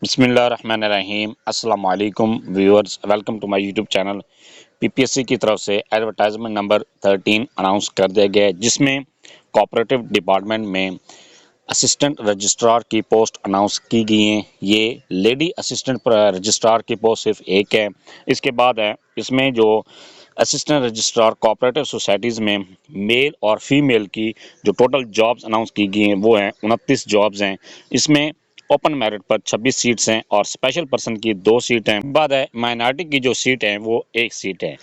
بسم اللہ الرحمن الرحیم۔ السلام علیکم viewers, welcome to my YouTube channel. P P S C کی طرف سے ایڈورٹائزمنٹ نمبر 13 اناؤنس کر دیا گیا ہے، جس میں کوآپریٹو ڈپارٹمنٹ میں اسسٹنٹ رجسٹرار کی پوسٹ اناؤنس کی گئی ہیں۔ یہ لیڈی اسسٹنٹ رجسٹرار کی پوسٹ صرف ایک ہے۔ اس کے بعد ہے اس میں جو اسسٹنٹ رجسٹرار کوآپریٹو سوسائٹیز میں میل اور فیمیل کی جو ٹوٹل جابز اناؤنس کی گئی ہیں وہ ہیں 29 جابز ہیں۔ اس میں اوپن میرٹ پر 26 سیٹس ہیں اور اسپیشل پرسن کی 2 سیٹ ہیں۔ بعد ہے مائنارٹی کی جو سیٹ ہیں وہ 1 سیٹ ہے۔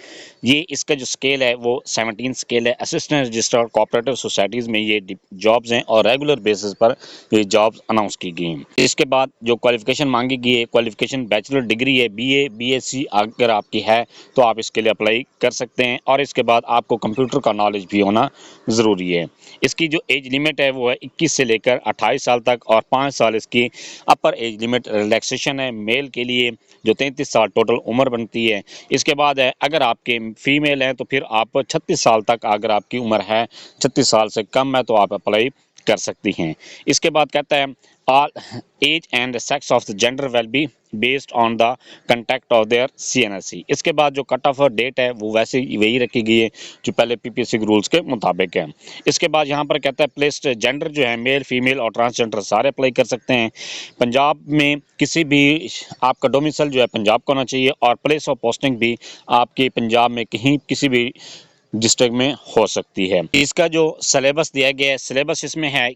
یہ اس کا جو سکیل ہے وہ 17 سکیل ہے۔ اسسٹنٹ رجسٹرار کوآپریٹو سوسائٹیز میں یہ جابز ہیں اور ریگولر بیسس پر یہ جابز اناؤنس کی گئی ہیں۔ اس کے بعد جو کوالیفیکیشن مانگی گئی ہے، کوالیفیکیشن بیچلر ڈگری ہے، بی ایس سی اگر آپ کی ہے تو آپ اس کے لیے اپلائی کر سکتے ہیں، اور اس کے بعد آپ کو کمپیوٹر کا نالج بھی ہونا ضروری ہے۔ اس کی جو ایج لیمٹ ہے وہ ہے 21 سے لے کر 28 سال تک، اور 5 سال اس کی اپر ایج لیمٹ ریلیکسیشن ہے میل کے لیے، جو 33 سال ٹوٹل عمر بنتی ہے۔ اس کے بعد ہے اگر آپ کے فیمیل ہیں تو پھر آپ 36 سال تک اگر آپ کی عمر ہے، 36 سال سے کم ہے تو آپ اپلائی کر سکتی ہیں۔ اس کے بعد کہتا ہے all age and sex of the gender will be based on the contact of their CNSC۔ اس کے بعد جو کٹ آف ڈیٹ ہے وہ ویسے وہی رکھی گئی ہے جو پہلے پی پی ایس سی رولز کے مطابق ہے۔ اس کے بعد یہاں پر کہتا ہے پلیسڈ جینڈر جو ہے میل فیمیل اور ٹرانسجینڈر سارے اپلائی کر سکتے ہیں۔ پنجاب میں کسی بھی آپ کا ڈومیسل جو ہے پنجاب کا ہونا چاہیے، اور پلیس آف پوسٹنگ بھی آپ کے پنجاب میں کہیں کسی بھی ڈسٹرکٹ میں ہو سکتی ہے۔ اس کا جو سلیبس دیا گیا ہے، سلیبس اس میں ہے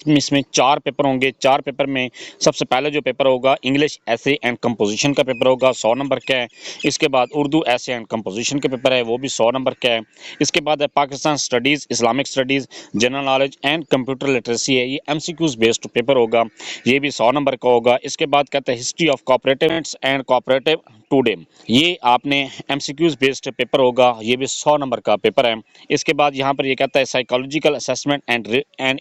اس میں 4 پیپر ہوں گے۔ 4 پیپر میں سب سے پہلے جو پیپر ہوگا انگلش ایسے اینڈ کمپوزیشن کا پیپر ہوگا، 100 نمبر کا ہے۔ اس کے بعد اردو ایسے اینڈ کمپوزیشن کا پیپر ہے، وہ بھی 100 نمبر کا ہے۔ اس کے بعد ہے Pakistan studies, Islamic studies, general knowledge and computer literacy ہے، یہ M C Qs based paper ہوگا، یہ بھی 100 نمبر کا ہوگا۔ اس کے بعد کہتا ہے history of cooperatives and cooperative today, یہ آپ نے M C Qs based paper ہوگا، یہ بھی 100 نمبر کا پیپر ہے۔ اس کے بعد یہاں پر یہ کہتا ہے سائیکالوجیکل اسیسمنٹ اینڈ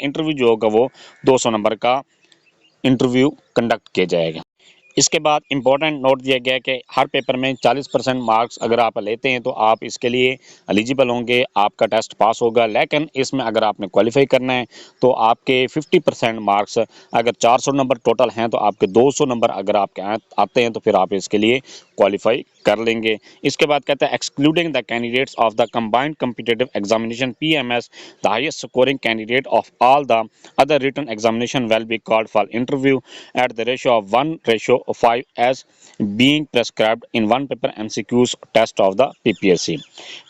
انٹرویو جو ہوگا وہ 200 نمبر کا انٹرویو کنڈکٹ کیا جائے گا۔ اس کے بعد امپورٹنٹ نوٹ دیا گیا کہ ہر پیپر میں 40% مارکس اگر آپ لیتے ہیں تو آپ اس کے لیے ایلیجیبل ہوں گے، آپ کا ٹیسٹ پاس ہوگا، لیکن اس میں اگر آپ نے کوالیفائی کرنا ہے تو آپ کے 50% مارکس اگر 400 نمبر ٹوٹل ہیں تو آپ کے 200 نمبر اگر آپ کے آتے ہیں تو پھر آپ اس کے لیے کوالیفائی کر لیں گے۔ اس کے بعد کہتا ہے excluding the candidates of the combined competitive examination P M S, the highest scoring candidate of all the other written examination will be called for interview at the ratio of 1:5 as being prescribed in one paper MCQs test of the PPSC۔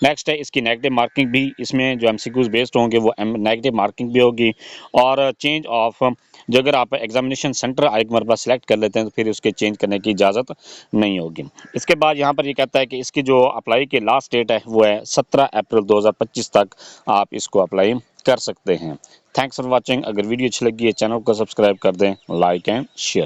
Next ہے اس کی negative marking بھی، اس میں جو MCQs based ہوں گے وہ negative marking بھی ہوگی، اور چینج آف جو اگر آپ ایگزامینیشن سینٹر ایک مرتبہ سلیکٹ کر لیتے ہیں تو پھر اس کے چینج کرنے کی اجازت نہیں ہوگی۔ اس کے بعد یہاں پر یہ کہتا ہے کہ اس کی جو اپلائی کی لاسٹ ڈیٹ ہے وہ ہے 17 اپریل 2025 تک آپ اس کو اپلائی کر سکتے ہیں۔ Thanks for watching. اگر ویڈیو اچھی لگی ہے چینل کو سبسکرائب کر دیں، لائک اینڈ شیئر۔